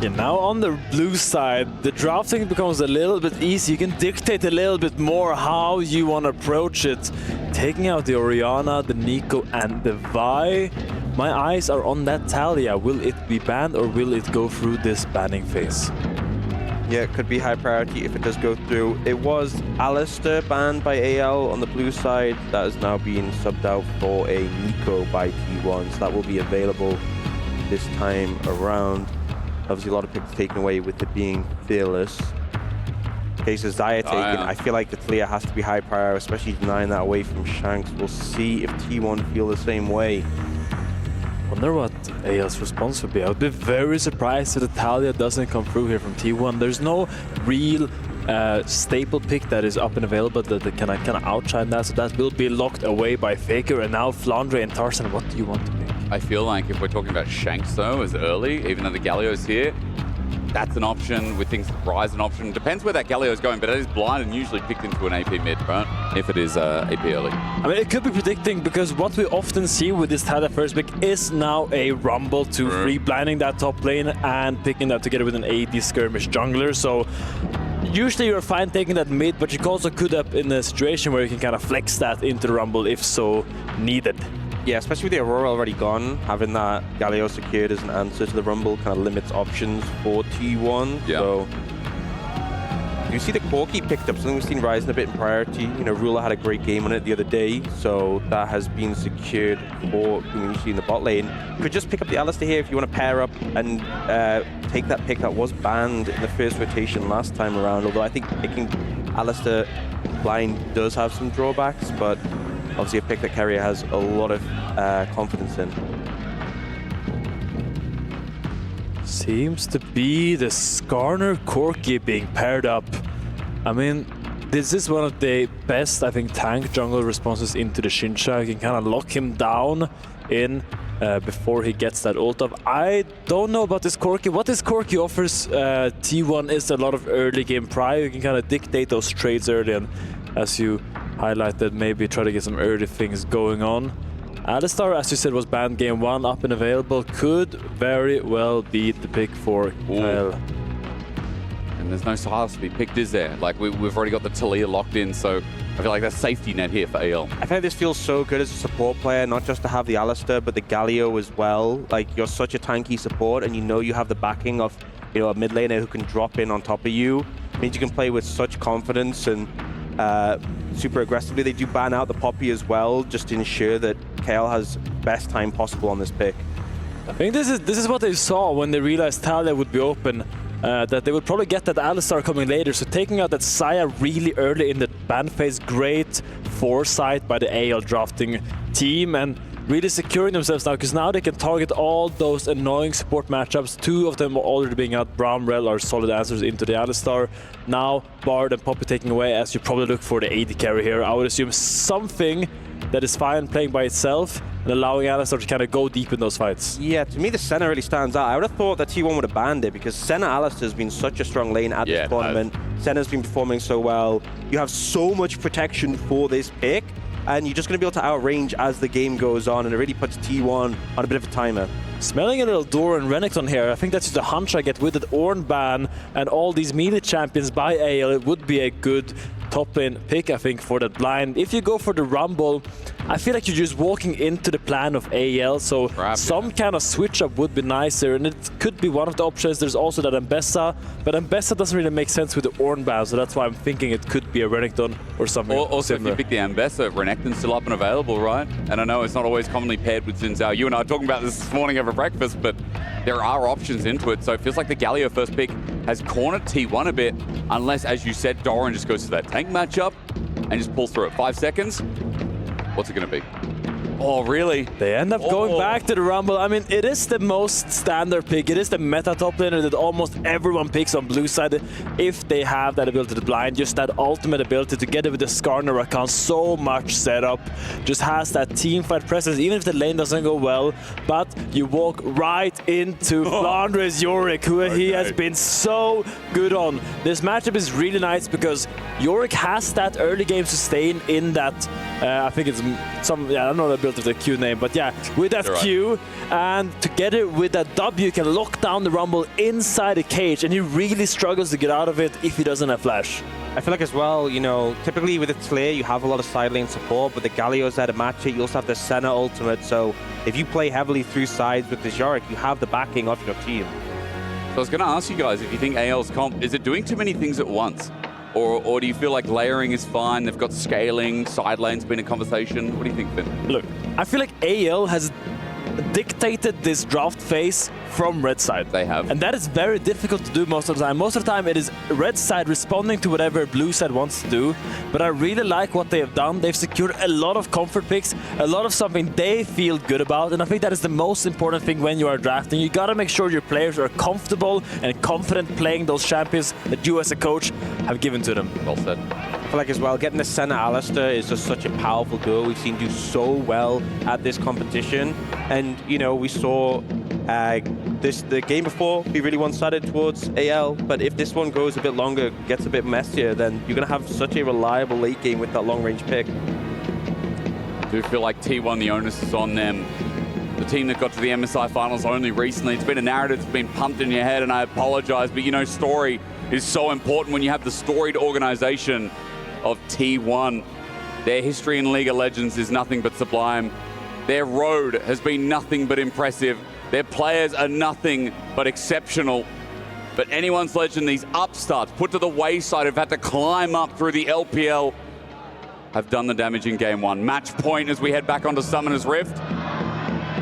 Yeah, now on the blue side, the drafting becomes a little bit easy. You can dictate a little bit more how you want to approach it. Taking out the Orianna, the Nico, and the Vi. My eyes are on that Talia. Will it be banned or will it go through this banning phase? Yeah, it could be high priority if it does go through. It was Alistair banned by AL on the blue side. That is now being subbed out for a Nico by T1, so that will be available this time around. Obviously, a lot of picks taken away with it being fearless. Okay, so Xayah taken. I feel like the Talia has to be high priority, especially denying that away from Shanks. We'll see if T1 feel the same way. Wonder what AL's response would be. I would be very surprised if the Talia doesn't come through here from T1. There's no real staple pick that is up and available that can kind of outshine that, so that will be locked away by Faker. And now Flandre and Tarzan, what do you want to pick? I feel like if we're talking about Shanks though, as early, even though the Galio's here, that's an option. With things like Rise, an option. Depends where that Galio is going, but it is blind and usually picked into an AP mid, right? If it is AP early. I mean, it could be predicting, because what we often see with this Talia first pick is now a rumble to free blinding that top lane and picking that together with an AD skirmish jungler. So usually you're fine taking that mid, but you also could up in a situation where you can kind of flex that into the rumble if so needed. Yeah, especially with the Aurora already gone, having that Galio secured as an answer to the Rumble kind of limits options for T1. Yeah. So you see the Corki picked up, something we've seen rising a bit in priority. You know, Ruler had a great game on it the other day, so that has been secured for Community in the bot lane. You could just pick up the Alistair here if you want to pair up and take that pick that was banned in the first rotation last time around, although I think picking Alistair blind does have some drawbacks, but obviously a pick that Keria has a lot of confidence in. Seems to be the Skarner Corki being paired up. I mean, this is one of the best, I think, tank jungle responses into the Xincha. You can kind of lock him down in before he gets that ult up. I don't know about this Corki. What this Corki offers T1 is a lot of early game prio. You can kind of dictate those trades early, and as you highlighted, maybe try to get some early things going on. Alistar, as you said, was banned game 1, up and available. Could very well be the pick for Kyle. And there's no Silas to be picked, is there? Like, we've already got the Talia locked in, so I feel like that's safety net here for AL. I think this feels so good as a support player, not just to have the Alistair, but the Galio as well. Like, you're such a tanky support, and you know you have the backing of, you know, a mid laner who can drop in on top of you. It means you can play with such confidence and super aggressively. They do ban out the Poppy as well, just to ensure that KL has best time possible on this pick. I think this is what they saw when they realized Talia would be open, that they would probably get that Alistar coming later. So taking out that Xayah really early in the ban phase, great foresight by the AL drafting team, and really securing themselves now, because now they can target all those annoying support matchups. 2 of them are already being out. Bramrel are solid answers into the Alistar. Now Bard and Poppy taking away, as you probably look for the AD carry here. I would assume something that is fine playing by itself and allowing Alistar to kind of go deep in those fights. Yeah, to me the Senna really stands out. I would have thought that T1 would have banned it, because Senna Alistar has been such a strong lane at this tournament. Senna's been performing so well. You have so much protection for this pick, and you're just going to be able to outrange as the game goes on, and it really puts T1 on a bit of a timer. Smelling a little Door and Renekton here. I think that's just a hunch I get with the Ornn ban and all these melee champions by AL. It would be a good top lane pick, I think, for that blind. If you go for the Rumble, I feel like you're just walking into the plan of AL, so some kind of switch up would be nicer, and it could be one of the options. There's also that Ambessa, but Ambessa doesn't really make sense with the Ornn ban, so that's why I'm thinking it could be a Renekton or something Also, similar. if you pick the Ambessa, Renekton's still up and available, right? And I know it's not always commonly paired with Xin Zhao. You and I were talking about this morning over breakfast, but there are options into it, so it feels like the Galio first pick has cornered T1 a bit, unless, as you said, Doran just goes to that tank matchup and just pulls through it. 5 seconds. What's it going to be? Oh, really? They end up going back to the Rumble. I mean, it is the most standard pick. It is the meta top laner that almost everyone picks on blue side if they have that ability to blind. Just that ultimate ability together with the Skarner account. So much setup. Just has that team fight presence, even if the lane doesn't go well. But you walk right into Flandre's Yorick, who he has been so good on. This matchup is really nice because Yorick has that early game sustain in that, I think it's some, I don't know the built with the Q name. But yeah, with that You're right. Q and together with that W, you can lock down the Rumble inside the cage, and he really struggles to get out of it if he doesn't have flash. I feel like as well, you know, typically with a Slayer, you have a lot of side lane support, but the Galio's there to match it. You also have the Senna ultimate, so if you play heavily through sides with the Yorick, you have the backing of your team. So I was going to ask you guys if you think AL's comp, is it doing too many things at once? Or do you feel like layering is fine? They've got scaling, side lane's been a conversation. What do you think, Finn? Look, I feel like AL has dictated this draft phase from red side. They have. And that is very difficult to do most of the time. Most of the time it is red side responding to whatever blue side wants to do. But I really like what they have done. They've secured a lot of comfort picks, a lot of something they feel good about. And I think that is the most important thing when you are drafting. You gotta make sure your players are comfortable and confident playing those champions that you as a coach have given to them. Well said. I feel like as well, getting the Senna Alistair is just such a powerful duo. We've seen do so well at this competition. And, you know, we saw the game before be really one-sided towards AL, but if this one goes a bit longer, gets a bit messier, then you're going to have such a reliable late game with that long-range pick. I do feel like T1, the onus is on them. The team that got to the MSI finals only recently. It's been a narrative that's been pumped in your head, and I apologize, but you know, story is so important when you have the storied organization of T1. Their history in League of Legends is nothing but sublime. Their road has been nothing but impressive. Their players are nothing but exceptional. But anyone's legend, these upstarts put to the wayside, have had to climb up through the LPL, have done the damage in game one. Match point as we head back onto Summoner's Rift.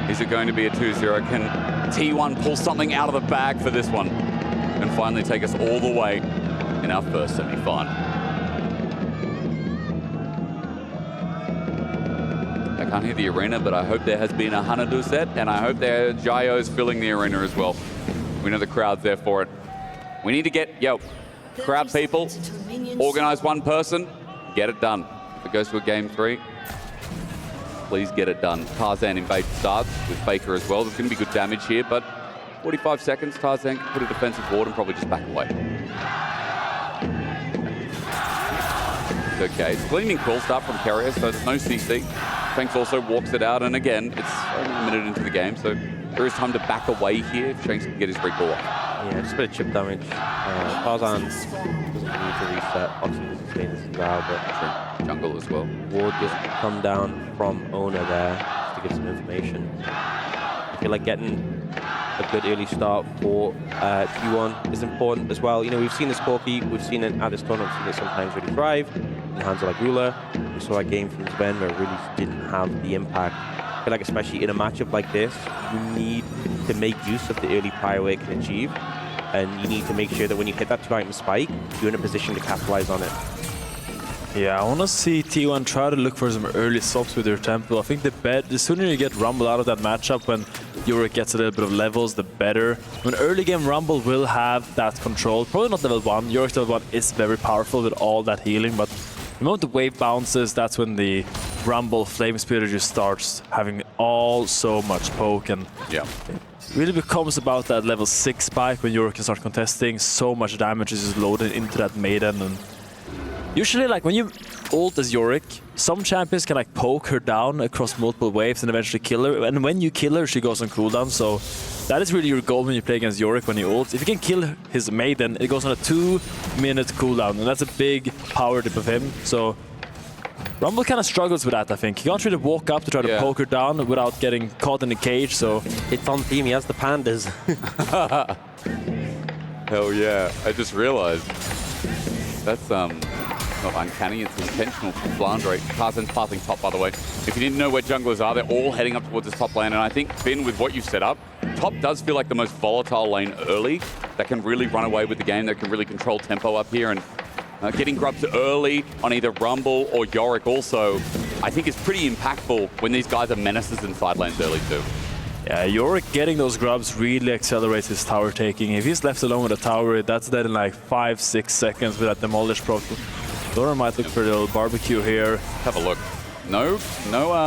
Is it going to be a 2-0? Can T1 pull something out of the bag for this one and finally take us all the way in our first semi-final? I can't hear the arena, but I hope there has been a Hanadu set, and I hope there Jayo's filling the arena as well. We know the crowd's there for it. We need to get, crowd people, organize one person, get it done. If it goes to a game 3, please get it done. Tarzan invade starts with Faker as well. There's going to be good damage here, but 45 seconds, Tarzan can put a defensive ward and probably just back away. Okay, it's gleaming cool start from Carrier, so there's no CC. Shanks also walks it out, and again, it's only a minute into the game, so there is time to back away here if Shanks can get his recall off. Yeah, just a bit of chip damage. Tarzan doesn't need to reset. Obviously, doesn't stay in this now, but Jungle as well. Ward just come down from Owner there just to give some information. I feel like getting a good early start for T1 is important as well. You know, we've seen this Corki, we've seen it at this tournament, we've seen it sometimes really thrive in the hands of like Ruler. We saw a game from Sven where it really didn't have the impact. I feel like especially in a matchup like this, you need to make use of the early prior it can achieve. And you need to make sure that when you hit that 2-item spike, you're in a position to capitalize on it. Yeah, I want to see T1 try to look for some early stops with their tempo. I think the sooner you get Rumble out of that matchup, when Yorick gets a little bit of levels, the better. When early game Rumble will have that control, probably not level 1. Yorick's level 1 is very powerful with all that healing, but the moment the wave bounces, that's when the Rumble Flame Spitter just starts having all so much poke, and yeah, it really becomes about that level 6 spike when Yorick can start contesting. So much damage is just loaded into that Maiden, and usually, like, when you ult as Yorick, some champions can like poke her down across multiple waves and eventually kill her. And when you kill her, she goes on cooldown. So that is really your goal when you play against Yorick when you ult. If you can kill his Maiden, it goes on a 2-minute cooldown, and that's a big power dip of him. So Rumble kind of struggles with that, I think. He can't really walk up to try to poke her down without getting caught in the cage. So It's on theme, he has the pandas. Hell yeah, I just realized that's not uncanny, it's intentional from Flandre. Tarzan's passing top, by the way. If you didn't know where junglers are, they're all heading up towards this top lane, and I think, Finn, with what you've set up, top does feel like the most volatile lane early that can really run away with the game, that can really control tempo up here, and getting grubs early on either Rumble or Yorick also, I think is pretty impactful when these guys are menaces in side lanes early too. yeah, Yorick getting those grubs really accelerates his tower taking. If he's left alone with a tower, that's dead in like 5-6 seconds with that demolish proc. Dora might look for a little barbecue here. Have a look. No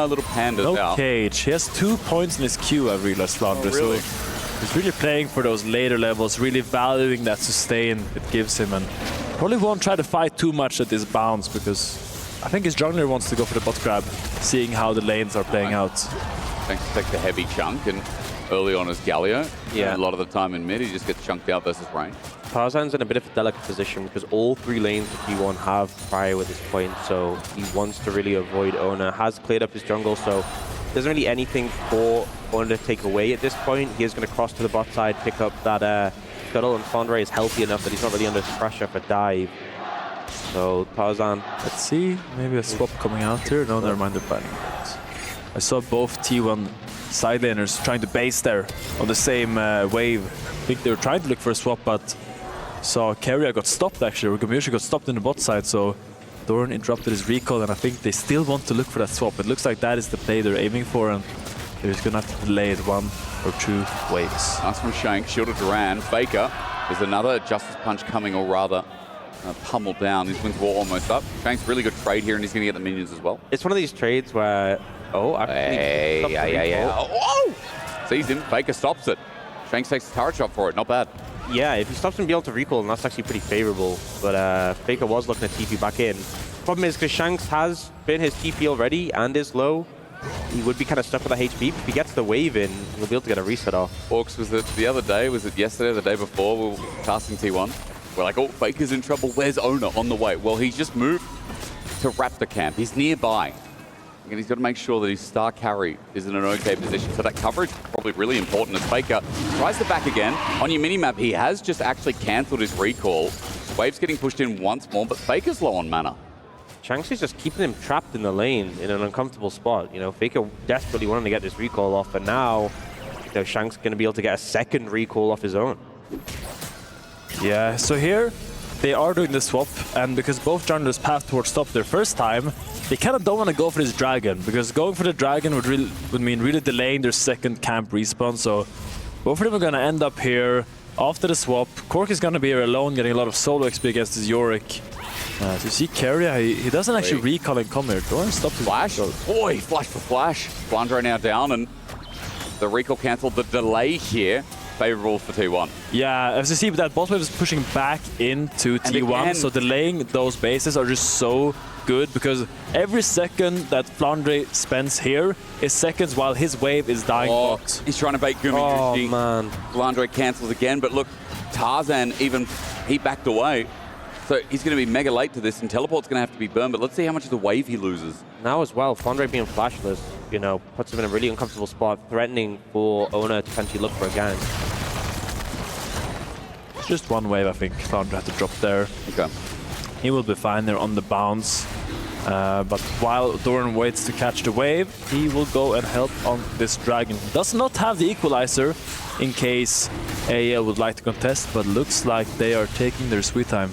little pandas No out. cage. He has 2 points in his queue, I've realized, Flandre. Oh, really? So he's really playing for those later levels, really valuing that sustain it gives him, and probably won't try to fight too much at this bounce because I think his jungler wants to go for the bot grab, seeing how the lanes are playing out. Thanks to take the heavy chunk, and early on is Galio. Yeah. And a lot of the time in mid, he just gets chunked out versus range. Tarzan's in a bit of a delicate position because all 3 lanes of T1 have fire at this point, so he wants to really avoid Ona. Has cleared up his jungle, so there isn't really anything for Ona to take away at this point. He is going to cross to the bot side, pick up that scuttle, and Flandre is healthy enough that he's not really under pressure for dive. So Tarzan. Let's see, maybe a swap coming out here. No, never mind, they're planning. I saw both T1 side laners trying to base there on the same wave. I think they were trying to look for a swap, but saw Keria got stopped actually, or Gamushi got stopped in the bot side, so Doran interrupted his recall, and I think they still want to look for that swap. It looks like that is the play they're aiming for, and they're just gonna have to delay it 1 or 2 waves. Nice from Shank, shielded Duran. Faker, there's another Justice Punch coming, or rather, pummeled down. His wins wall almost up. Shank's really good trade here, and he's gonna get the minions as well. It's one of these trades where, Oh! Sees him, Faker stops it. Shanks takes the turret shot for it, not bad. Yeah, if he stops him be able to recall, then that's actually pretty favorable. But Faker was looking at TP back in. Problem is, because Shanks has been his TP already and is low, he would be kind of stuck with the HP. If he gets the wave in, he'll be able to get a reset off. Orcs, was it the other day, was it yesterday, the day before, we were casting T1? We're like, oh, Faker's in trouble, where's Ona on the way? Well, he's just moved to Raptor camp. He's nearby. And he's got to make sure that his star carry is in an okay position. So that coverage is probably really important as Faker tries to back again. On your minimap, he has just actually cancelled his recall. Wave's getting pushed in once more, but Faker's low on mana. Shanks is just keeping him trapped in the lane in an uncomfortable spot. You know, Faker desperately wanted to get this recall off, and now, you know, Shanks going to be able to get a second recall off his own. Yeah, so here they are doing the swap, and because both junglers passed towards top their first time, they kind of don't want to go for this dragon, because going for the dragon would mean really delaying their second camp respawn. So both of them are going to end up here after the swap. Cork is going to be here alone, getting a lot of solo XP against his Yorick. So you see Keria, he doesn't actually recall and come here. Doran stops his Flash? Boy, flash for flash. Flandre now down, and the recall cancelled. The delay here, favorable for T1. Yeah, as you see, that bot wave is pushing back into T1, so delaying those bases are just so good, because every second that Flandre spends here is seconds while his wave is dying. He's trying to bait Gumi. Oh, man. Flandre cancels again, but look, Tarzan he backed away. So he's going to be mega late to this, and Teleport's going to have to be burned, but let's see how much of the wave he loses. Now as well, Flandre being flashless, you know, puts him in a really uncomfortable spot, threatening for Ona to potentially look for a gank. Just one wave, I think Flandre had to drop there. Okay. He will be fine there on the bounce. But while Doran waits to catch the wave, he will go and help on this dragon. Does not have the equalizer in case AL would like to contest, but looks like they are taking their sweet time.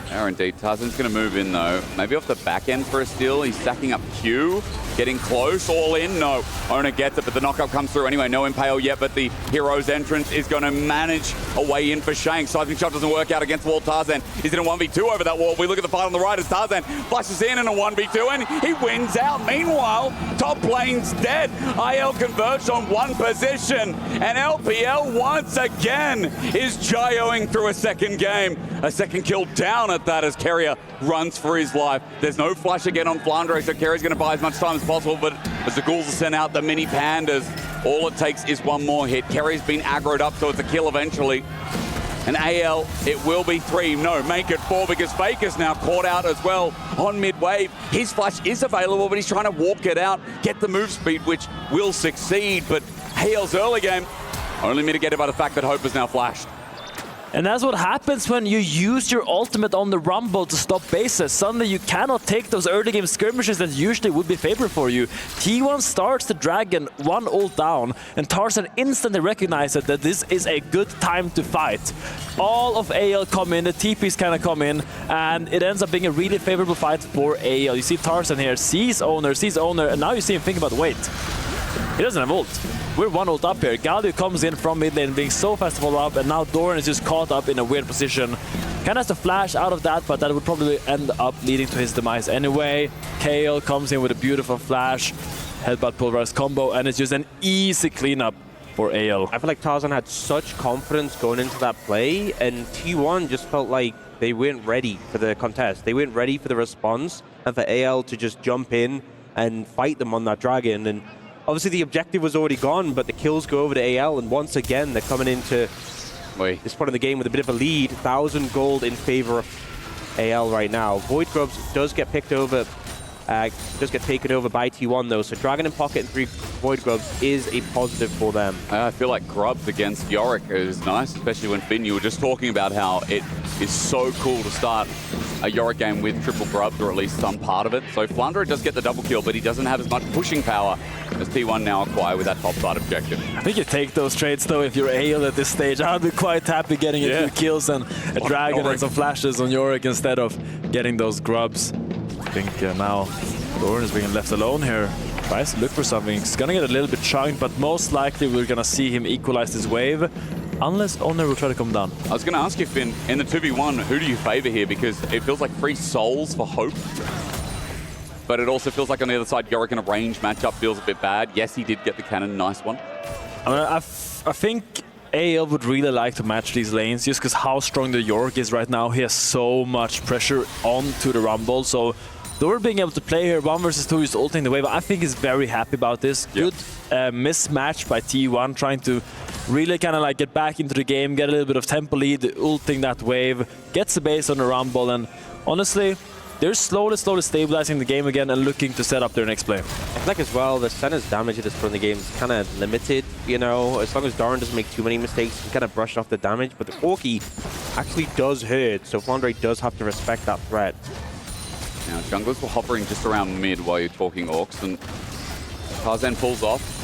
They are indeed. Tarzan's going to move in though. Maybe off the back end for a steal. He's stacking up Q. Getting close, all in, no. Ona gets it, but the knockup comes through anyway. No impale yet, but the hero's entrance is going to manage a way in for Shank. Sizing shot doesn't work out against the wall. Tarzan is in a 1v2 over that wall. We look at the fight on the right as Tarzan flashes in a 1v2, and he wins out. Meanwhile, top lane's dead. IL converts on one position, and LPL once again is Jayoing through a second game. A second kill down at that as Keria runs for his life. There's no flash again on Flandre, so Keria's going to buy as much time as possible, but as the ghouls are sent out, the mini pandas, all it takes is one more hit. Keria's been aggroed up, so it's a kill eventually. And AL, it will be 3. No, make it 4, because Faker's now caught out as well on mid-wave. His flash is available, but he's trying to walk it out, get the move speed, which will succeed. But AL's early game, only mitigated by the fact that Hope is now flashed. And that's what happens when you use your ultimate on the Rumble to stop bases. Suddenly you cannot take those early game skirmishes that usually would be favored for you. T1 starts the dragon, 1 ult down, and Tarzan instantly recognizes that this is a good time to fight. All of AL come in, the TPs kind of come in, and it ends up being a really favorable fight for AL. You see Tarzan here, sees owner, and now you see him think about, wait, he doesn't have ult. We're 1 ult up here. Galio comes in from mid lane, being so fast to follow up, and now Doran is just caught up in a weird position. Kind of has to flash out of that, but that would probably end up leading to his demise anyway. Kale comes in with a beautiful flash, headbutt pulverize combo, and it's just an easy cleanup. for AL. I feel like Tarzan had such confidence going into that play, and T1 just felt like they weren't ready for the contest. They weren't ready for the response, and for AL to just jump in and fight them on that dragon. And obviously the objective was already gone, but the kills go over to AL, and once again, they're coming into this point of the game with a bit of a lead. 1,000 gold in favor of AL right now. Void Grubs does get picked over, does get taken over by T1 though, so Dragon in pocket and 3 Void Grubs is a positive for them. I feel like Grubs against Yorick is nice, especially when Finn, you were just talking about how it is so cool to start a Yorick game with triple Grubs, or at least some part of it. So Flandre does get the double kill, but he doesn't have as much pushing power as T1 now acquire with that top side objective. I think you take those trades though if you're AL at this stage. I'd be quite happy getting a few kills and a dragon and some flashes on Yorick instead of getting those Grubs. I think now Doran is being left alone here. Tries to look for something. He's gonna get a little bit chunked, but most likely we're gonna see him equalize this wave. Unless Honor will try to come down. I was going to ask you, Finn, in the 2v1, who do you favor here? Because it feels like 3 souls for Hope. But it also feels like on the other side, Yorick in a range matchup feels a bit bad. Yes, he did get the cannon. Nice one. I mean, I think AL would really like to match these lanes just because how strong the Yorick is right now. He has so much pressure onto the Rumble. So Dora being able to play here 1 versus 2 is ulting the wave. I think he's very happy about this. Good mismatch by T1, trying to really kind of like get back into the game, get a little bit of tempo lead, ulting that wave, gets the base on the Rumble, and honestly, they're slowly stabilizing the game again and looking to set up their next play. I feel like as well, the Senna's damage at this point in the game is kind of limited, you know, as long as Doran doesn't make too many mistakes, he can kind of brush off the damage, but the Corki actually does hurt, so Flandre does have to respect that threat. Now, junglers were hovering just around mid while you're talking Orcs, and Tarzan pulls off.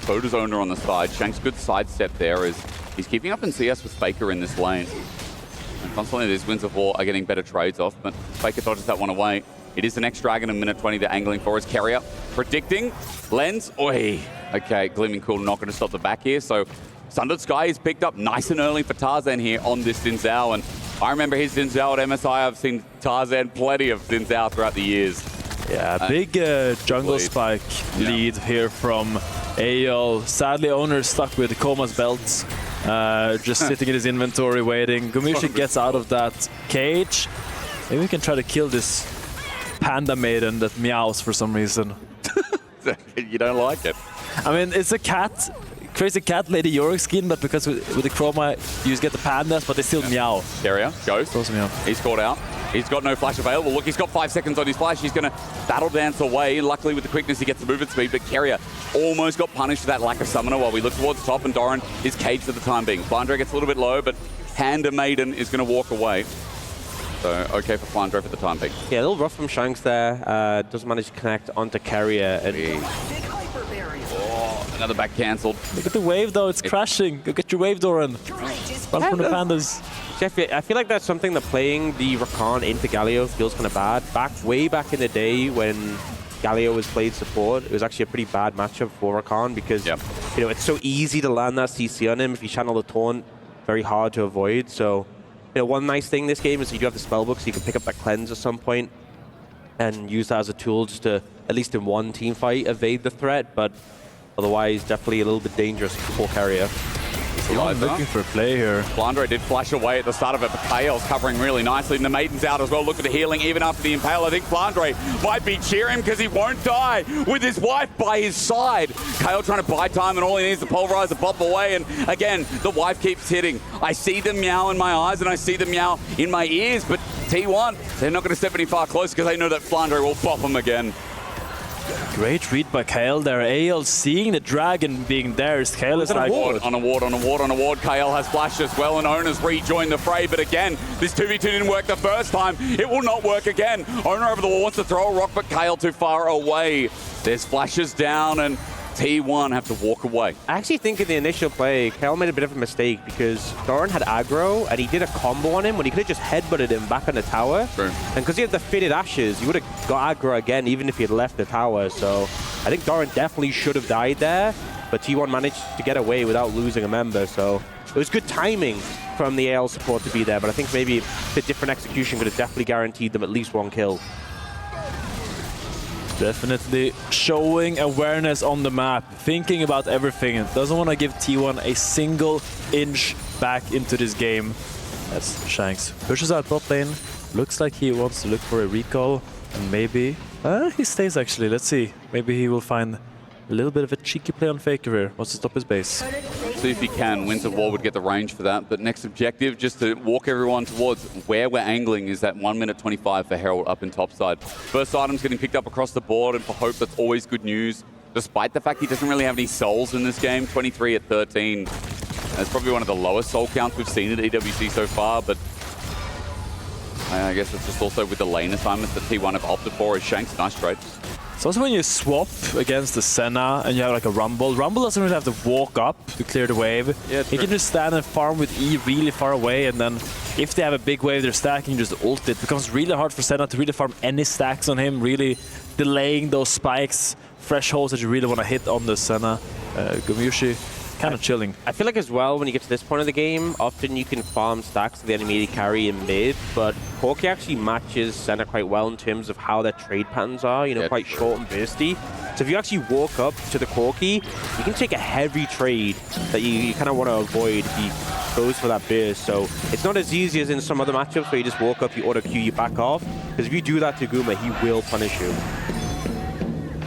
Boda's owner on the side. Shank's good sidestep there as he's keeping up in CS with Faker in this lane. And constantly these Winds of War are getting better trades off, but Faker dodges that one away. It is the next dragon in minute 20 they're angling for as Carrier. Predicting. Lens. Oi. Okay, Gleaming Cool not going to stop the back here, so Sundered Sky is picked up nice and early for Tarzan here on this Xin Zhao, and I remember his Xin Zhao at MSI. I've seen Tarzan plenty of Xin Zhao throughout the years. Yeah, big jungle spike lead here from AL. Sadly, owner is stuck with Koma's belts, just sitting in his inventory waiting. Gumishi gets out of that cage. Maybe we can try to kill this panda maiden that meows for some reason. You don't like it? I mean, it's a cat, crazy cat lady Yorick skin, but because with the chroma, you just get the pandas, but they still meow. Carrier goes. Meow. He's caught out. He's got no flash available. Look, he's got 5 seconds on his flash. He's going to battle dance away. Luckily, with the quickness, he gets the movement speed. But Carrier almost got punished for that lack of summoner while we look towards the top. And Doran is caged at the time being. Flandre gets a little bit low, but Panda Maiden is going to walk away. So, okay for Flandre for the time being. Yeah, a little rough from Shanks there. Doesn't manage to connect onto Carrier. And oh, another back cancelled. Look at the wave, though. It's crashing. Go get your wave, Doran. Run from the pandas. I feel like that's something that playing the Rakan into Galio feels kind of bad. Way back in the day when Galio was played support, it was actually a pretty bad matchup for Rakan because you know, it's so easy to land that CC on him if you channel the taunt, very hard to avoid. So, you know, one nice thing this game is you do have the spellbook, so you can pick up that cleanse at some point and use that as a tool just to, at least in one team fight, evade the threat. But otherwise, definitely a little bit dangerous for Carrier. Looking for a play here. Flandre did flash away at the start of it, but Kale's covering really nicely, and the Maiden's out as well. Look at the healing even after the Impale. I think Flandre might be cheering because he won't die with his wife by his side. Kale trying to buy time, and all he needs is to pulverize the pop away, and again, the wife keeps hitting. I see the meow in my eyes, and I see the meow in my ears, but T1, they're not going to step any far closer because they know that Flandre will pop him again. Great read by Kale there. AL seeing the dragon being there. Kale is like... On a ward. Kale has flashed as well, and Owners rejoined the fray. But again, this 2v2 didn't work the first time. It will not work again. Owner over the wall wants to throw a rock, but Kale too far away. There's flashes down, and T1 have to walk away. I actually think in the initial play, Kale made a bit of a mistake because Doran had aggro and he did a combo on him when he could have just headbutted him back on the tower. True. And because he had the fitted ashes, he would have got aggro again even if he had left the tower. So I think Doran definitely should have died there, but T1 managed to get away without losing a member. So it was good timing from the AL support to be there, but I think maybe the different execution could have definitely guaranteed them at least one kill. Definitely showing awareness on the map, thinking about everything. Doesn't want to give T1 a single inch back into this game. As Shanks pushes out bot lane. Looks like he wants to look for a recall. And maybe... he stays actually. Let's see. Maybe he will find a little bit of a cheeky play on Faker here. Wants to stop his base. See if he can. Winds of War would get the range for that. But next objective, just to walk everyone towards where we're angling, is that 1 minute 25 for Herald up in topside. First item's getting picked up across the board, and for Hope, that's always good news. Despite the fact he doesn't really have any souls in this game, 23 at 13. That's probably one of the lowest soul counts we've seen at EWC so far, but I guess it's just also with the lane assignments that T1 have opted for. Is Shanks, nice trade. It's also when you swap against the Senna and you have like a Rumble. Rumble doesn't really have to walk up to clear the wave. Yeah, he can just stand and farm with E really far away, and then if they have a big wave they're stacking, just ult it. It becomes really hard for Senna to really farm any stacks on him, really delaying those spikes, fresh holes that you really want to hit on the Senna. Gumyushi kind of chilling. I feel like as well, when you get to this point of the game, often you can farm stacks to the enemy carry in mid, but Corki actually matches Senna quite well in terms of how their trade patterns are, you know, quite short and bursty. So if you actually walk up to the Corki, you can take a heavy trade that you kind of want to avoid if he goes for that burst. So it's not as easy as in some other matchups where you just walk up, you auto queue, you back off, because if you do that to Guma, he will punish you.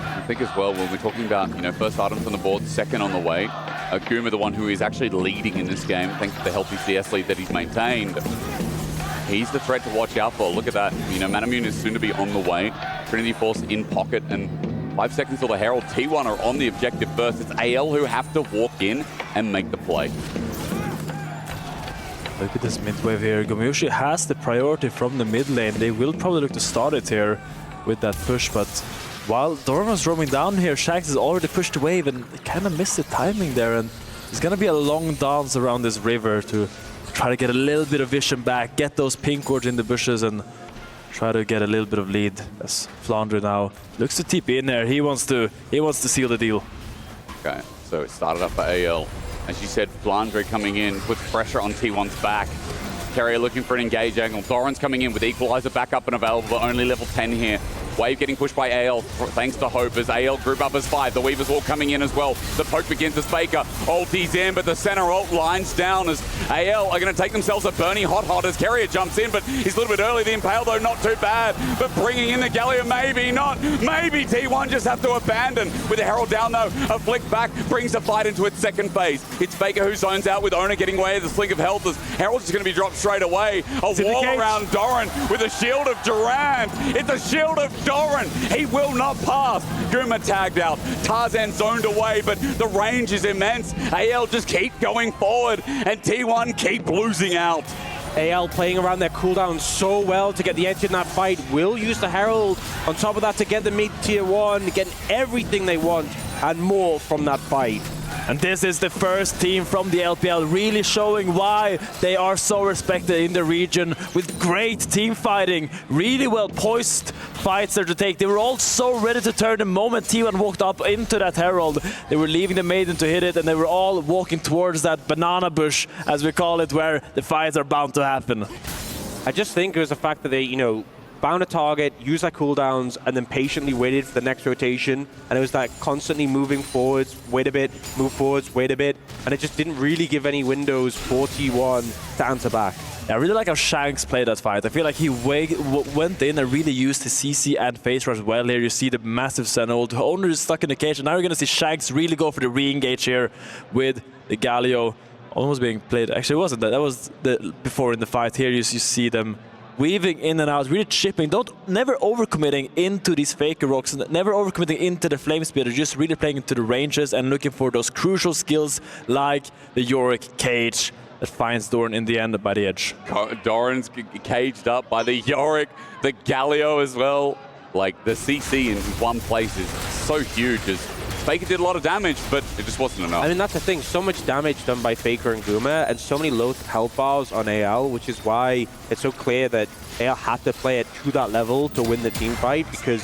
I think as well, when we're talking about, you know, first items on the board, second on the way, Guma, the one who is actually leading in this game, thanks to the healthy CS lead that he's maintained. He's the threat to watch out for. Look at that. You know, Manamune is soon to be on the way. Trinity Force in pocket, and 5 seconds till the Herald. T1 are on the objective first. It's AL who have to walk in and make the play. Look at this mid wave here. Gumyushi has the priority from the mid lane. They will probably look to start it here with that push, but while Doran was roaming down here, Shanks has already pushed the wave and kind of missed the timing there, and it's gonna be a long dance around this river to try to get a little bit of vision back, get those pink wards in the bushes and try to get a little bit of lead. As Flandre now looks to TP in there. He wants to seal the deal. Okay, so it started up for AL. As you said, Flandre coming in, puts pressure on T1's back. Carrier looking for an engage angle. Doran's coming in with Equalizer back up and available, but only level 10 here. Wave getting pushed by AL, thanks to Hope, as AL group up as 5. The Weaver's Walk coming in as well. The poke begins as Faker. Ulti's in, but the center ult lines down as AL are going to take themselves a Bernie hot as Carrier jumps in, but he's a little bit early. The Impale, though, not too bad. But bringing in the Galio, maybe not. Maybe T1 just have to abandon. With the Herald down, though, a flick back brings the fight into its second phase. It's Faker who zones out with Ona getting away with the Sling of Health as Herald's just going to be dropped straight away. A wall around Doran with a shield of Durand. It's a shield of Doran. He will not pass. Guma tagged out. Tarzan zoned away, but the range is immense. AL just keep going forward, and T1 keep losing out. AL playing around their cooldown so well to get the edge in that fight. Will use the Herald on top of that to get the mid-tier 1, getting everything they want and more from that fight. And this is the first team from the LPL really showing why they are so respected in the region, with great team fighting, really well poised fights there to take. They were all so ready to turn the moment T1 walked up into that Herald. They were leaving the Maiden to hit it, and they were all walking towards that banana bush, as we call it, where the fights are bound to happen. I just think it was the fact that they, you know, found a target, used their cooldowns, and then patiently waited for the next rotation. And it was that constantly moving forwards, wait a bit, move forwards, wait a bit. And it just didn't really give any windows for T1 to answer back. I really like how Shanks played that fight. I feel like he went in and really used his CC and face rush well here. You see the massive Senna ult. Owner is stuck in the cage, and now you're going to see Shanks really go for the re-engage here with the Galio almost being played. Actually, it wasn't that. That was before in the fight. Here you see them weaving in and out, really chipping, never overcommitting into these Faker rocks, never overcommitting into the Flame Spitter, just really playing into the ranges and looking for those crucial skills like the Yorick cage that finds Doran in the end by the edge. Doran's caged up by the Yorick, the Galio as well. Like, the CC in one place is so huge. Faker did a lot of damage, but it just wasn't enough. I mean, that's the thing. So much damage done by Faker and Guma, and so many low health bars on AL, which is why it's so clear that AL had to play it to that level to win the team fight, because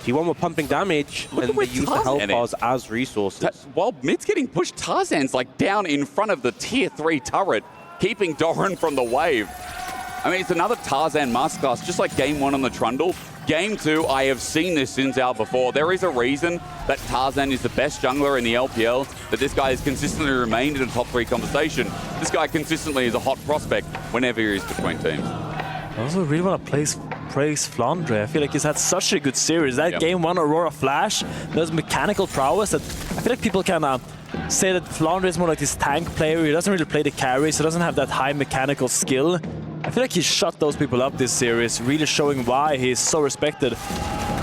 T1 were pumping damage and they used the health bars as resources. While mid's getting pushed, Tarzan's like down in front of the tier 3 turret, keeping Doran from the wave. I mean, it's another Tarzan masterclass, just like game 1 on the Trundle. Game 2, I have seen this Xin Zhao before. There is a reason that Tarzan is the best jungler in the LPL, that this guy has consistently remained in a top 3 conversation. This guy consistently is a hot prospect whenever he is between teams. I also really want to praise Flandre. I feel like he's had such a good series. That Game 1 Aurora Flash, those mechanical prowess that I feel like people can say that Flandre is more like this tank player. He doesn't really play the carry, so doesn't have that high mechanical skill. I feel like he shut those people up this series, really showing why he's so respected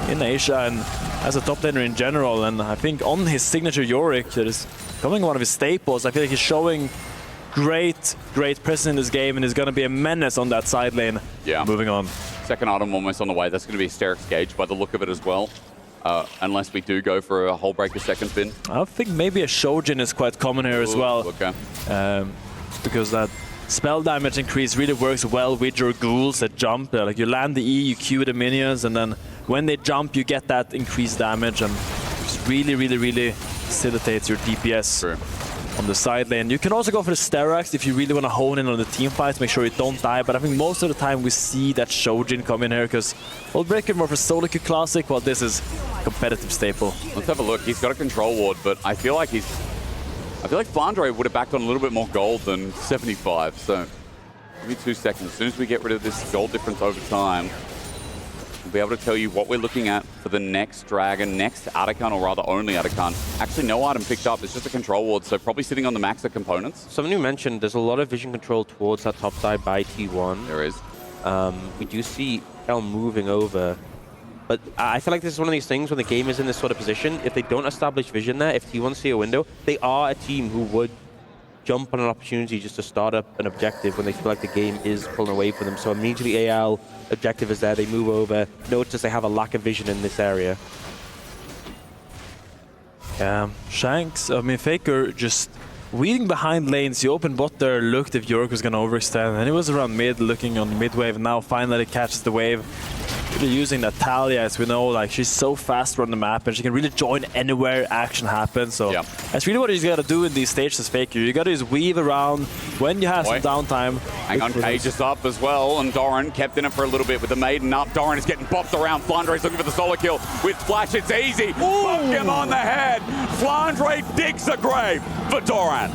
in Asia and as a top laner in general. And I think on his signature Yorick, that is becoming one of his staples, I feel like he's showing great presence in this game and is going to be a menace on that side lane. Yeah. Moving on. Second item almost on the way. That's going to be Hysteric's Gauge by the look of it as well. Unless we do go for a Hullbreaker second spin. I think maybe a Shojin is quite common here as well. Okay. Because that spell damage increase really works well with your ghouls that jump. Like you land the E, you Q the minions, and then when they jump, you get that increased damage, and just really facilitates your DPS. True. On the side lane. You can also go for the Sterak's if you really want to hone in on the team fights, make sure you don't die, but I think most of the time we see that Shojin come in here because Hullbreaker more for solo queue classic, while this is competitive staple. Let's have a look. He's got a control ward, but I feel like Flandre would have backed on a little bit more gold than 75, so give me 2 seconds. As soon as we get rid of this gold difference over time, we'll be able to tell you what we're looking at for the next Dragon, next Atakan, or rather only Atakan. Actually, no item picked up. It's just a control ward, so probably sitting on the max of components. Someone who mentioned there's a lot of vision control towards that top side by T1. There is. We do see El moving over. But I feel like this is one of these things when the game is in this sort of position, if they don't establish vision there, if T1 see a window, they are a team who would jump on an opportunity just to start up an objective when they feel like the game is pulling away from them. So immediately AL objective is there, they move over, notice they have a lack of vision in this area. Shanks, I mean Faker just weeding behind lanes. He opened bot there, looked if Yorick was going to overextend, and he was around mid looking on the mid wave. Now finally catches the wave. Really using that Talia, as we know, like she's so fast around the map and she can really join anywhere action happens. So that's really what he's got to do in these stages, Faker. You got to just weave around when you have some downtime. Hang on, Cage is up as well, and Doran kept in it for a little bit with the Maiden up. Doran is getting bopped around. Flandre is looking for the solo kill with Flash. It's easy. Bonk him on the head. Flandre digs a grave for Doran.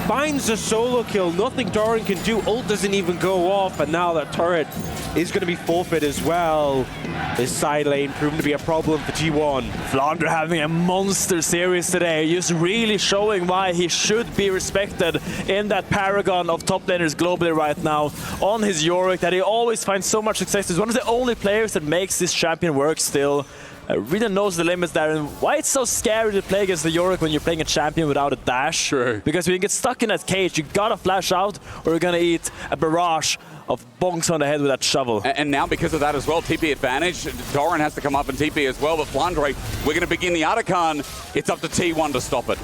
Finds a solo kill, nothing Doran can do, ult doesn't even go off, and now that turret is going to be forfeit as well. This side lane proven to be a problem for T1. Flandre having a monster series today, just really showing why he should be respected in that paragon of top laners globally right now. On his Yorick, that he always finds so much success. He's one of the only players that makes this champion work still. Really knows the limits there, and why it's so scary to play against the Yorick when you're playing a champion without a dash. True. Because when you get stuck in that cage, you gotta flash out or you're gonna eat a barrage of bonks on the head with that shovel. And now because of that as well, TP advantage. Doran has to come up and TP as well, but Flandre, we're going to begin the Atakan. It's up to T1 to stop it.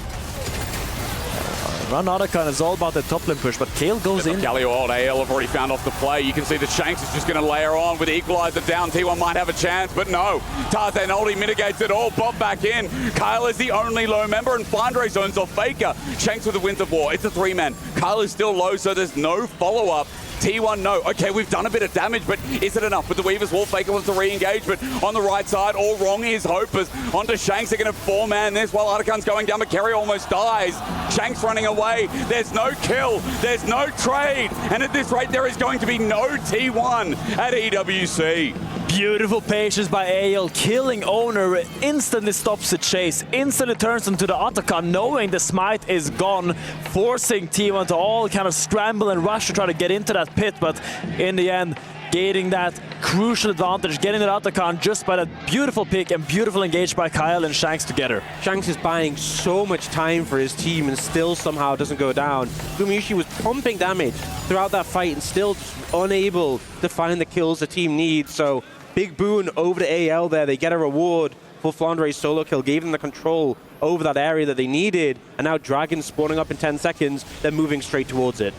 Run Atakan is all about the top lane push, but Kale goes in. Galio old AL have already found off the play. You can see that Shanks is just going to layer on with Equalizer down. T1 might have a chance, but no. Tarzan ulti mitigates it all. Bob back in. Kyle is the only low member, and Flandre zones off Faker. Shanks with the Winds of War. It's a 3-man. Kyle is still low, so there's no follow-up. T1, no. Okay, we've done a bit of damage, but is it enough? With the Weaver's Wall, Faker wants to re-engage, but on the right side, all wrong is Hope. As onto Shanks, they're going to 4-man this while Atakan's going down, but Kerry almost dies. Shanks running away. There's no kill. There's no trade. And at this rate, there is going to be no T1 at EWC. Beautiful patience by AL, killing Owner, instantly stops the chase, instantly turns into the Atakan, knowing the smite is gone, forcing T1 to all kind of scramble and rush to try to get into that pit, but in the end, gaining that crucial advantage, getting that Atakan just by that beautiful pick and beautiful engage by Kyle and Shanks together. Shanks is buying so much time for his team and still somehow doesn't go down. Gumayusi was pumping damage throughout that fight and still just unable to find the kills the team needs, so big boon over to AL there. They get a reward for Flandre's solo kill, gave them the control over that area that they needed, and now Dragon spawning up in 10 seconds, they're moving straight towards it.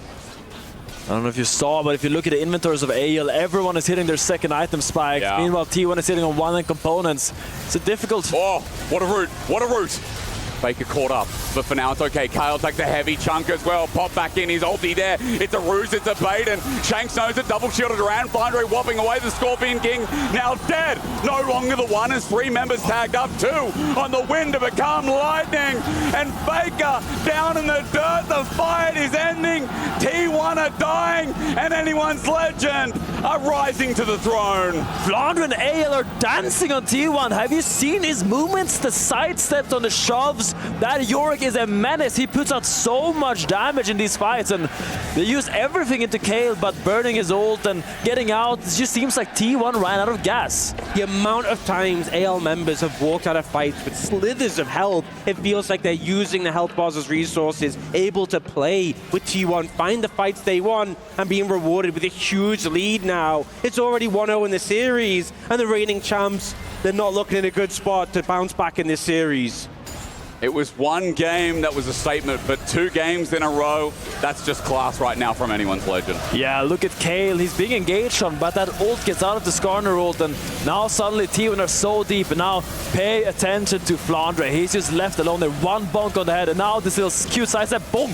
I don't know if you saw, but if you look at the inventories of AL, everyone is hitting their second item spikes. Meanwhile, T1 is hitting on one components. It's a difficult... Oh, what a route! What a route! Faker caught up, but for now it's okay. Kale takes a heavy chunk as well. Pop back in, his ulti there. It's a ruse, it's a bait, and Shanks knows it. Double shielded around. Flandre whopping away. The Scorpion King now dead. No longer the one as 3 members tagged up. 2 on the wind to become lightning. And Faker down in the dirt. The fight is ending. T1 are dying, and anyone's legend are rising to the throne. Flandre and AL are dancing on T1. Have you seen his movements? The sidesteps on the shoves. That Yorick is a menace. He puts out so much damage in these fights, and they use everything into Kale, but burning his ult and getting out. It just seems like T1 ran out of gas. The amount of times AL members have walked out of fights with slithers of health, it feels like they're using the health bars as resources, able to play with T1, find the fights they want, and being rewarded with a huge lead now. It's already 1-0 in the series, and the reigning champs, they're not looking in a good spot to bounce back in this series. It was 1 game that was a statement, but 2 games in a row, that's just class right now from anyone's legend. Yeah, look at Kale. He's being engaged on, but that ult gets out of the Skarner ult, and now suddenly T1 are so deep, and now pay attention to Flandre. He's just left alone there. 1 bonk on the head, and now this little cute sidestep, boom!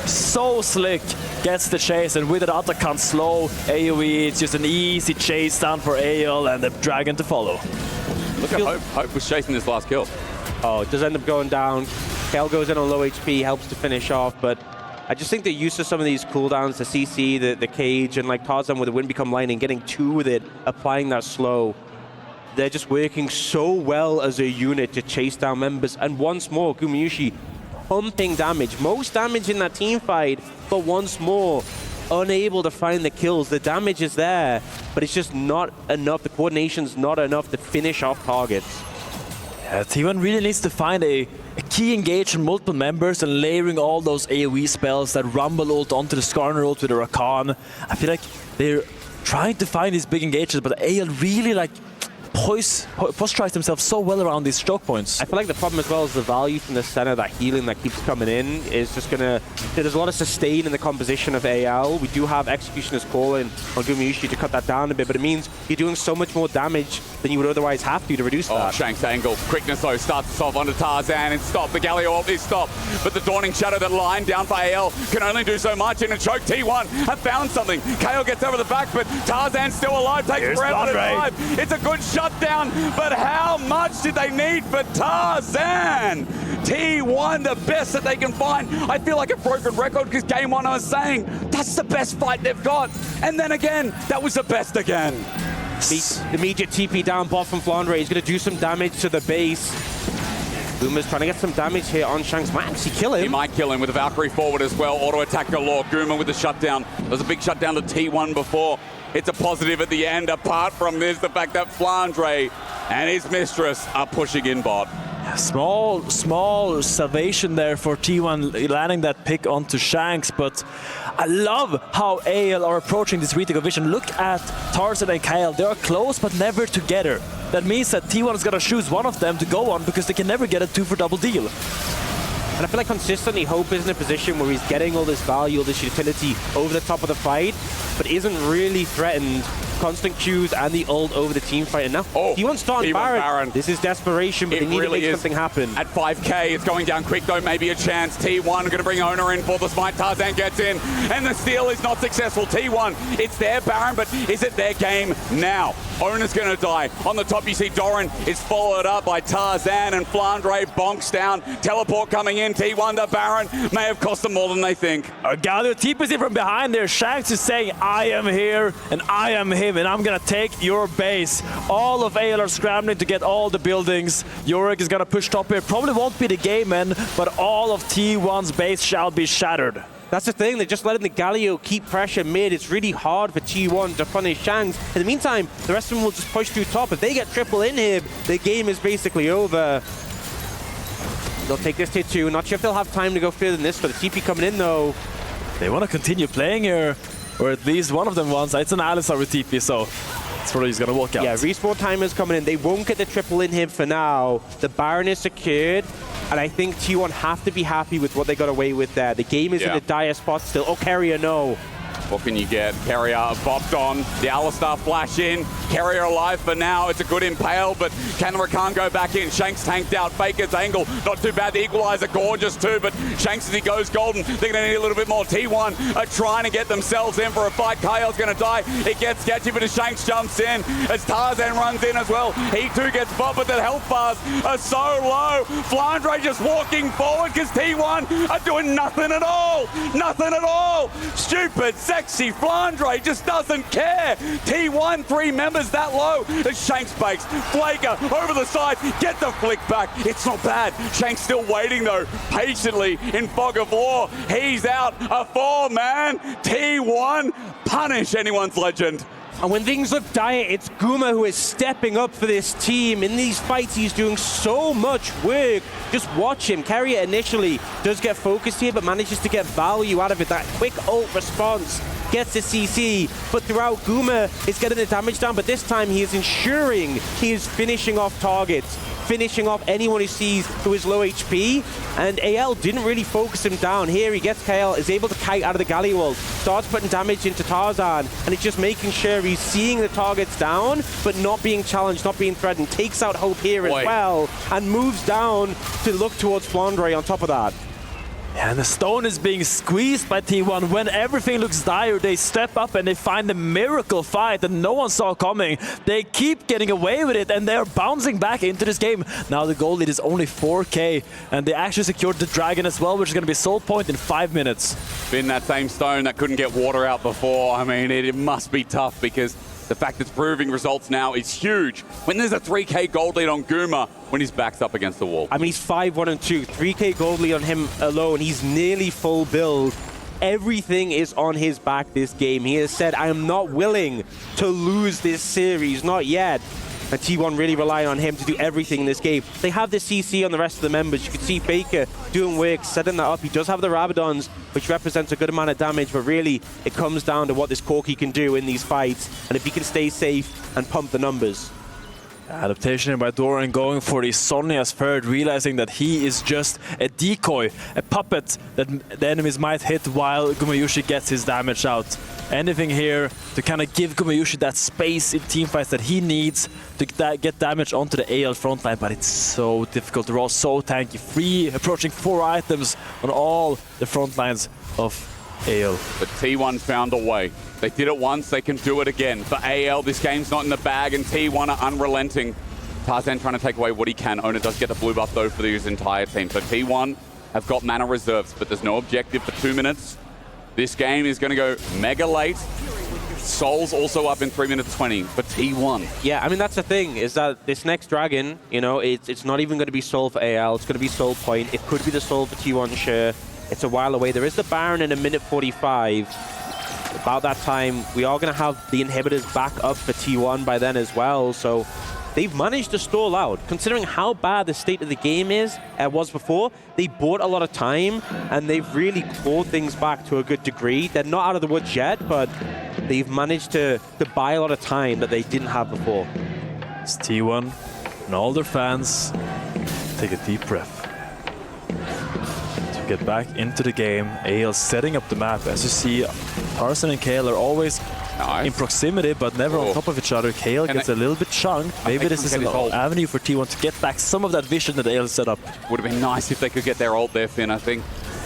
So slick, gets the chase, and with it Atakan slow AoE, it's just an easy chase down for AL and the Dragon to follow. Look at Hope. Hope was chasing this last kill. Oh, it does end up going down. Kale goes in on low HP, helps to finish off, but I just think the use of some of these cooldowns, the CC, the cage, and like Tarzan with the wind become lightning, getting 2 with it, applying that slow. They're just working so well as a unit to chase down members. And once more, Gumayusi pumping damage. Most damage in that team fight, but once more, unable to find the kills. The damage is there, but it's just not enough. The coordination's not enough to finish off targets. Yeah, T1 really needs to find a key engage on multiple members and layering all those AoE spells, that Rumble ult onto the Skarner ult with a Rakan. I feel like they're trying to find these big engages, but AL really like posturized themselves so well around these choke points. I feel like the problem as well is the value from the center, that healing that keeps coming in is just gonna... There's a lot of sustain in the composition of AL. We do have Executioner's Call in on Gumayusi to cut that down a bit, but it means you're doing so much more damage than you would otherwise have to reduce that. Shanks angle. Quickness though starts to solve onto Tarzan and stop. The Galio ult is stopped, but the Dawning Shadow that line down for AL can only do so much, and a choke T1 have found something. Kale gets over the back, but Tarzan's still alive, takes forever to drive. It's a good shutdown, but how much did they need for Tarzan? T1, the best that they can find. I feel like a broken record because game 1 I was saying that's the best fight they've got, and then again that was the best again. The immediate TP down bot from Flandre is going to do some damage to the base. Guma's trying to get some damage here on Shanks. Might actually kill him. He might kill him with a Valkyrie forward as well. Auto attack galore. Guma with the shutdown. There was a big shutdown to T1 before. It's a positive at the end. Apart from this, the fact that Flandre and his mistress are pushing in bot. Small salvation there for T1 landing that pick onto Shanks, but I love how AL are approaching this retake of vision. Look at Tarzan and Kyle. They are close but never together. That means that T1 is going to choose one of them to go on because they can never get a 2 for double deal. And I feel like consistently Hope is in a position where he's getting all this value, all this utility over the top of the fight, but isn't really threatened. Constant Qs and the ult over the team fight. And now T1 starting Baron. This is desperation, but they need to make something happen. At 5k, it's going down quick though, maybe a chance. T1 going to bring Owner in for the smite. Tarzan gets in, and the steal is not successful. T1, it's their Baron, but is it their game now? Owner's going to die. On the top, you see Doran is followed up by Tarzan, and Flandre bonks down. Teleport coming in. T1, the Baron, may have cost them more than they think. Galio TPs in from behind there. Shanks is saying, I am here, and I am him, and I'm going to take your base. All of AL are scrambling to get all the buildings. Yorick is going to push top here. Probably won't be the game end, but all of T1's base shall be shattered. That's the thing, they're just letting the Galio keep pressure mid. It's really hard for T1 to punish Shanks. In the meantime, the rest of them will just push through top. If they get triple inhib, the game is basically over. They'll take this hit too. Not sure if they'll have time to go further than this, but the TP coming in though. They want to continue playing here, or at least one of them wants. It's an Alistar with TP, so it's probably he's going to walk out. Yeah, respawn timers coming in. They won't get the triple inhib for now. The Baron is secured. And I think T1 have to be happy with what they got away with there. The game is in a dire spot still. Oh, Carrier, no. What can you get? Carrier bopped on. The Alistar flash in. Carrier alive for now. It's a good impale, but Canada can't go back in. Shanks tanked out. Faker's angle. Not too bad. The equalizer gorgeous too, but Shanks as he goes golden. They're going to need a little bit more. T1 are trying to get themselves in for a fight. Kyle's going to die. It gets sketchy, but as Shanks jumps in, as Tarzan runs in as well, he too gets bopped, but the health bars are so low. Flandre just walking forward because T1 are doing nothing at all. Nothing at all. Stupid, sexy Flandre just doesn't care. T1, 3 members that low as Shanks bakes. Flaker over the side, get the flick back. It's not bad. Shanks still waiting though, patiently in fog of war. He's out, a 4-man. T1 punish anyone's legend. And when things look dire, it's Guma who is stepping up for this team. In these fights, he's doing so much work. Just watch him. Carrier initially does get focused here, but manages to get value out of it. That quick ult response gets the CC, but throughout, Guma is getting the damage down, but this time he is ensuring he is finishing off targets, finishing off anyone he sees who is low HP, and AL didn't really focus him down. Here he gets KL, is able to kite out of the galley wall, starts putting damage into Tarzan, and he's just making sure he's seeing the targets down, but not being challenged, not being threatened. Takes out Hope here as well, and moves down to look towards Flandre on top of that. Yeah, and the stone is being squeezed by T1. When everything looks dire, they step up and they find a miracle fight that no one saw coming. They keep getting away with it, and they're bouncing back into this game. Now the goal lead is only 4K, and they actually secured the dragon as well, which is going to be soul point in 5 minutes. Been that same stone that couldn't get water out before. I mean, it must be tough because the fact it's proving results now is huge. When there's a 3K gold lead on Guma, when his back's up against the wall. I mean, he's 5-1-2, 3K gold lead on him alone. He's nearly full build. Everything is on his back this game. He has said, I am not willing to lose this series, not yet. And T1 really relying on him to do everything in this game. They have the CC on the rest of the members. You can see Faker doing work, setting that up. He does have the Rabadons, which represents a good amount of damage, but really it comes down to what this Corki can do in these fights, and if he can stay safe and pump the numbers. Adaptation by Doran going for the Sonya's third, realizing that he is just a decoy, a puppet that the enemies might hit while Gumayushi gets his damage out. Anything here to kind of give Gumayushi that space in teamfights that he needs to get damage onto the AL frontline, but it's so difficult. They're all so tanky. Approaching 4 items on all the front lines of AL. But T1 found a way. They did it once, they can do it again. For AL, this game's not in the bag, and T1 are unrelenting. Tarzan trying to take away what he can. Ona does get the blue buff, though, for his entire team. So T1 have got mana reserves, but there's no objective for 2 minutes. This game is going to go mega late. Soul's also up in 3 minutes 20 for T1. Yeah, I mean, that's the thing, is that this next dragon, you know, it's not even going to be Soul for AL. It's going to be Soul Point. It could be the Soul for T1, sure. It's a while away. There is the Baron in 1:45. About that time, we are going to have the inhibitors back up for T1 by then as well. So they've managed to stall out. Considering how bad the state of the game was before, they bought a lot of time, and they've really clawed things back to a good degree. They're not out of the woods yet, but they've managed to buy a lot of time that they didn't have before. It's T1 and all their fans take a deep breath. To get back into the game, AL setting up the map. As you see, Tarzan and Kale are always in proximity, but never on top of each other. Kale gets a little bit chunked. Maybe this is an avenue for T1 to get back some of that vision that AL set up. Would have been nice if they could get their ult there, Finn, I think.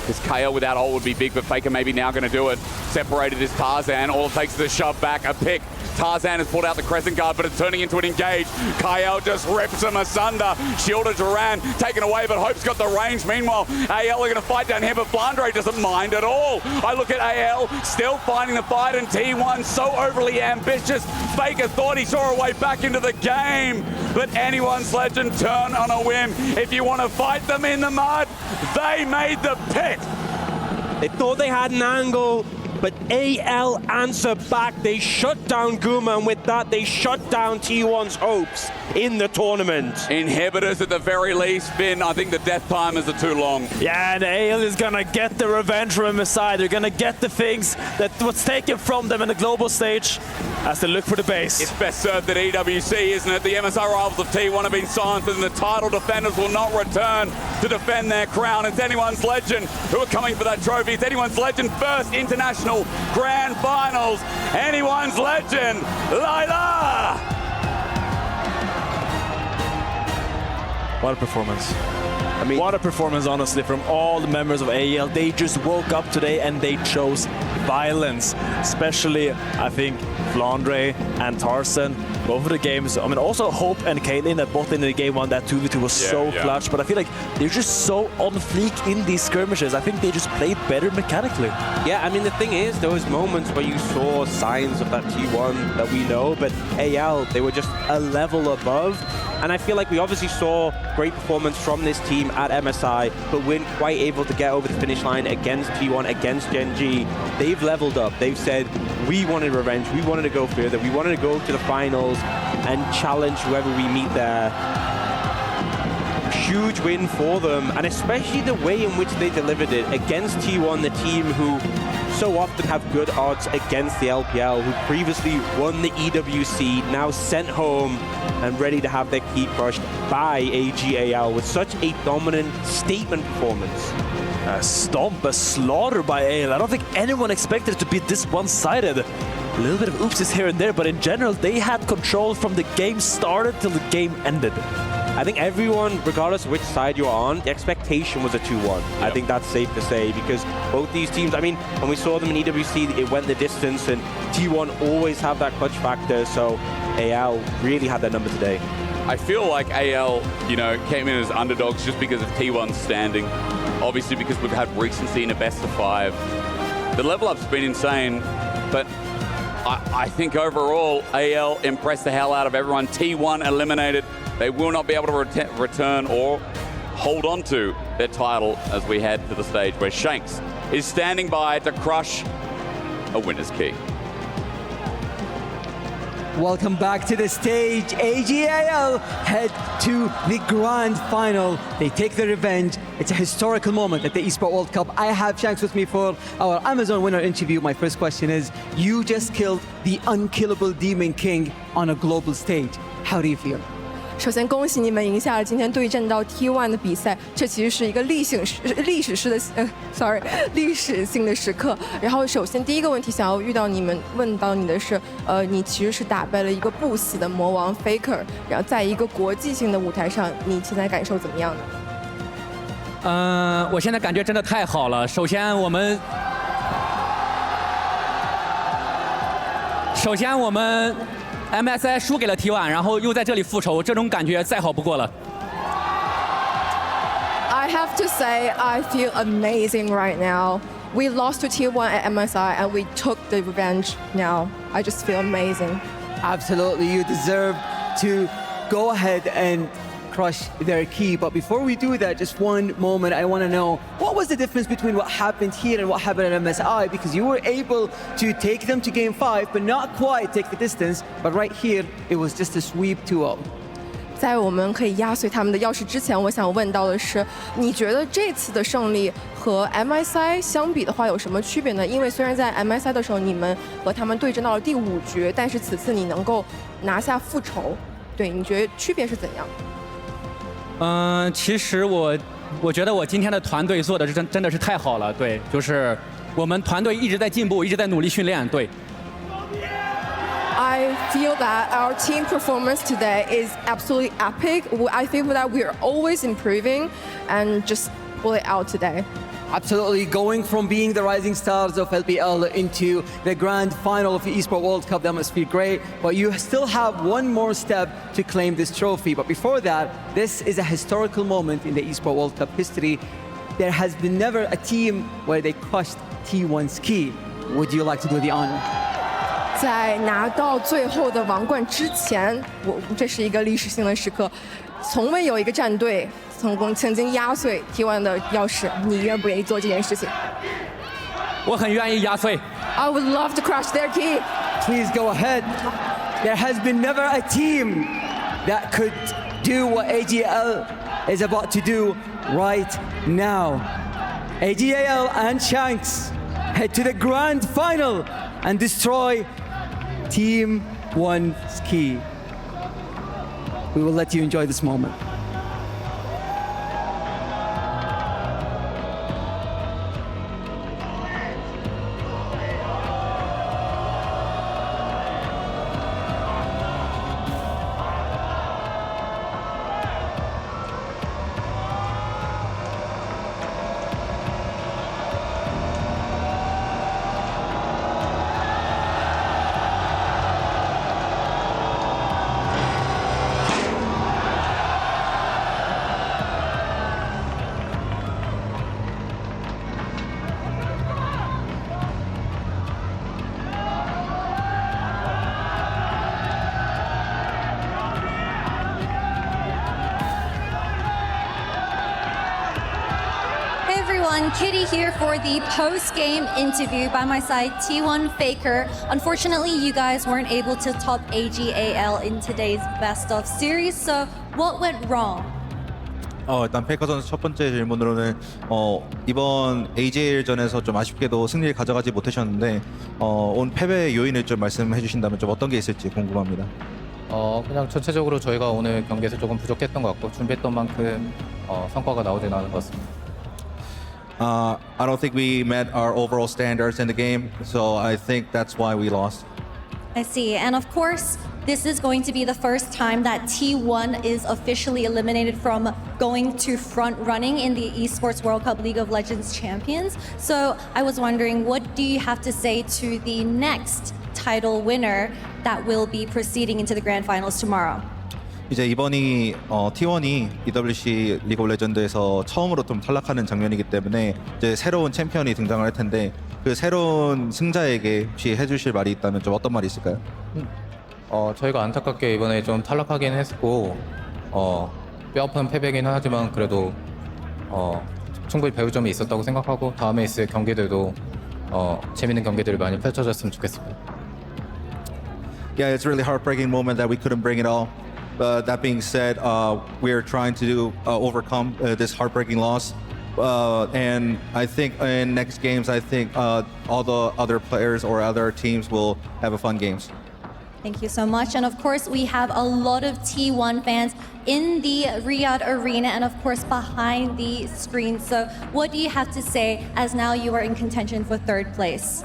Because KO without ult would be big, but Faker maybe now going to do it. Separated is Tarzan. All it takes is a shove back, a pick. Tarzan has pulled out the Crescent Guard, but it's turning into an engage. Kyle just rips him asunder. Shield of Duran taken away, but Hope's got the range. Meanwhile, AL are going to fight down here, but Flandre doesn't mind at all. I look at AL, still finding the fight, and T1 so overly ambitious. Faker thought he saw a way back into the game, but anyone's legend turn on a whim. If you want to fight them in the mud, they made the pit. They thought they had an angle, but AL answer back. They shut down Guma, and with that, they shut down T1's hopes in the tournament. Inhibitors at the very least, Finn. I think the death timers are too long. Yeah, and AL is gonna get the revenge from his side. They're gonna get the things that was taken from them in the global stage as they look for the base. It's best served at EWC, isn't it? The MSI rivals of T1 have been silenced, and the title defenders will not return to defend their crown. It's anyone's legend who are coming for that trophy. It's anyone's legend first international International Grand Finals. Anyone's legend, Lila! What a performance. I mean, What a performance, honestly, from all the members of AEL. They just woke up today and they chose violence. Especially, I think, Flandre and Tarzan, both of the games. I mean, also Hope and Caitlyn, that both in the game one, that 2v2 was so clutch. But I feel like they're just so on fleek in these skirmishes. I think they just played better mechanically. Yeah, I mean, the thing is, there was moments where you saw signs of that T1 that we know, but AL, they were just a level above. And I feel like we obviously saw great performance from this team at MSI, but weren't quite able to get over the finish line against T1, against Gen G. They've leveled up. They've said, we wanted revenge. We wanted to go further. We wanted to go to the finals and challenge whoever we meet there. Huge win for them, and especially the way in which they delivered it against T1, the team who so often have good odds against the LPL, who previously won the EWC, now sent home and ready to have their key crushed by AGAL with such a dominant statement performance. A stomp, a slaughter by AEL. I don't think anyone expected it to be this one-sided. A little bit of oopsies here and there, but in general, they had control from the game started till the game ended. I think everyone, regardless of which side you're on, the expectation was a 2-1. Yep. I think that's safe to say, because both these teams, I mean, when we saw them in EWC, it went the distance, and T1 always have that clutch factor, so AL really had their number today. I feel like AL, came in as underdogs just because of T1's standing. Obviously because we've had recency in a best of 5. The level up's been insane, but I think overall AL impressed the hell out of everyone. T1 eliminated. They will not be able to return or hold on to their title as we head to the stage where Shanks is standing by to crush a winner's key. Welcome back to the stage. AGAL head to the grand final. They take their revenge. It's a historical moment at the Esports World Cup. I have Shanks with me for our Amazon winner interview. My first question is, you just killed the unkillable Demon King on a global stage. How do you feel? 首先恭喜你们赢下了今天对阵到 T1 的比赛，这其实是一个历史性的时刻。然后首先第一个问题想要问到你的是，你其实是打败了一个不死的魔王 Faker， 然后在一个国际性的舞台上，你现在感受怎么样呢？我现在感觉真的太好了。首先我们 MSI 输给了 T1， 然后又在这里复仇，这种感觉再好不过了。I have to say, I feel amazing right now. We lost to T1 at MSI and we took the revenge now. I just feel amazing. Absolutely, you deserve to go ahead and crush their key. But before we do that, just one moment, I want to know, what was the difference between what happened here and what happened at MSI? Because you were able to take them to Game 5, but not quite take the distance. But right here, it was just a sweep 2-0. 在我们可以压碎他们的钥匙之前，我想问到的是，你觉得这次的胜利和 MSI 相比的话有什么区别呢？因为虽然在 MSI 的时候你们和他们对阵到了第5局，但是此次你能够拿下复仇，对，你觉得区别是怎样？其实我觉得我今天的团队做的真的是太好了，对，就是我们团队一直在进步，一直在努力训练，对。I feel that our team performance today is absolutely epic. I feel that we are always improving and just pull it out today. Absolutely, going from being the rising stars of LPL into the grand final of the Esports World Cup, that must feel great. But you still have one more step to claim this trophy. But before that, this is a historical moment in the Esports World Cup history. There has been never a team where they crushed T1's key. Would you like to do the honor? 在拿到最后的王冠之前，这是一个历史性的时刻，从未有一个战队曾经压碎 T1 的钥匙，你愿不愿意做这件事情？我很愿意压碎。I would love to crush their key. Please go ahead. There has been never a team that could do what AGL is about to do right now. AGL and Shanks head to the grand final and destroy Team 1's key. We will let you enjoy this moment. everyone, Kitty here for the post-game interview. By my side, T1 Faker. Unfortunately, you guys weren't able to top AGAL in today's best of series, so what went wrong? 일단 페이커 선수 첫 번째 질문으로는 이번 AJL전에서 좀 아쉽게도 승리를 가져가지 못하셨는데 온 패배의 요인을 좀 말씀해 주신다면 좀 어떤 게 있을지 궁금합니다. 그냥 전체적으로 저희가 오늘 경기에서 조금 부족했던 것 같고 준비했던 만큼 성과가 나오진 않은 것 같습니다. I don't think we met our overall standards in the game, so I think that's why we lost. I see. And of course, this is going to be the first time that T1 is officially eliminated from going to front running in the Esports World Cup League of Legends Champions. So I was wondering, what do you have to say to the next title winner that will be proceeding into the grand finals tomorrow? 이제 이번이 T1이 EWC 리그 오브 레전드에서 처음으로 좀 탈락하는 장면이기 때문에 이제 새로운 챔피언이 등장을 할 텐데 그 새로운 승자에게 혹시 해주실 말이 있다면 좀 어떤 말이 있을까요? 저희가 안타깝게 이번에 좀 탈락하긴 했고 뼈아픈 패배긴 하지만 그래도 충분히 배울 점이 있었다고 생각하고 다음에 있을 경기들도 재밌는 경기들을 많이 펼쳐졌으면 좋겠습니다. Yeah, it's a really heartbreaking moment that we couldn't bring it all. But that being said, we're trying to overcome this heartbreaking loss. And I think in next games, I think all the other players or other teams will have a fun games. Thank you so much. And of course, we have a lot of T1 fans in the Riyadh arena and of course behind the screen. So what do you have to say as now you are in contention for third place?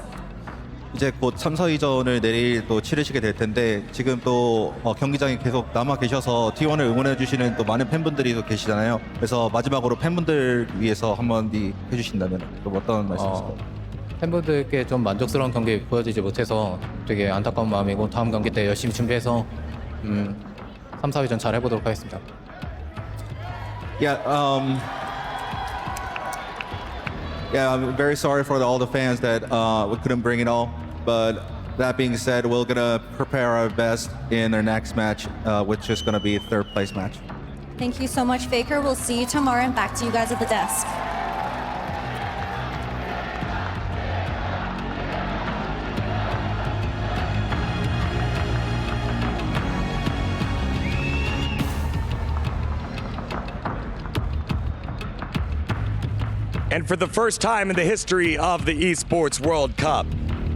이제 곧 3,4위전을 내일 또 치르시게 될 텐데 지금 또 경기장에 계속 남아 계셔서 T1을 응원해 주시는 또 많은 팬분들이 또 계시잖아요. 그래서 마지막으로 팬분들 위해서 한번 해주신다면 또 어떤 말씀이실까요? 팬분들께 좀 만족스러운 경기 보여주지 못해서 되게 안타까운 마음이고 다음 경기 때 열심히 준비해서 3, 4위전 잘 해보도록 하겠습니다. Yeah, I'm very sorry for all the fans that we couldn't bring it all. But that being said, we're gonna prepare our best in our next match, which is gonna be a third place match. Thank you so much, Faker. We'll see you tomorrow and back to you guys at the desk. And for the first time in the history of the Esports World Cup,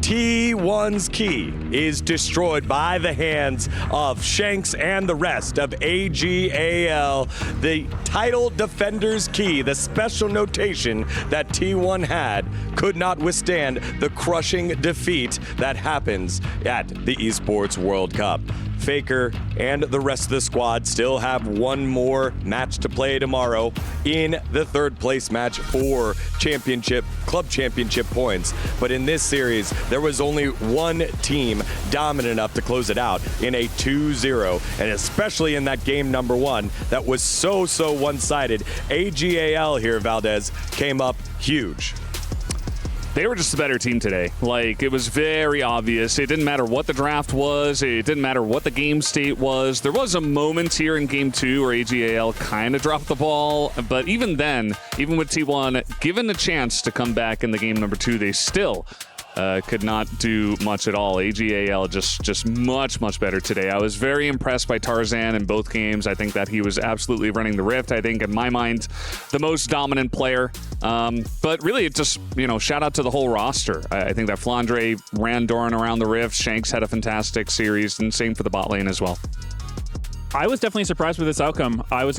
T1's key is destroyed by the hands of Shanks and the rest of AGAL. The title defender's key, the special notation that T1 had, could not withstand the crushing defeat that happens at the Esports World Cup. Faker and the rest of the squad still have one more match to play tomorrow in the third place match for club championship points. But in this series, there was only one team dominant enough to close it out in a 2-0. And especially in that game number one, that was so one-sided. AGAL here, Valdez, came up huge. They were just a better team today. Like, it was very obvious. It didn't matter what the draft was. It didn't matter what the game state was. There was a moment here in game two where AGAL kind of dropped the ball. But even then, even with T1 given the chance to come back in the game number two, they still could not do much at all. AGAL just much better today. I was very impressed by Tarzan in both games. I think that he was absolutely running the Rift. I think, in my mind, the most dominant player. But really, it just, shout out to the whole roster. I think that Flandre ran Doran around the Rift. Shanks had a fantastic series, and same for the bot lane as well. I was definitely surprised with this outcome. I was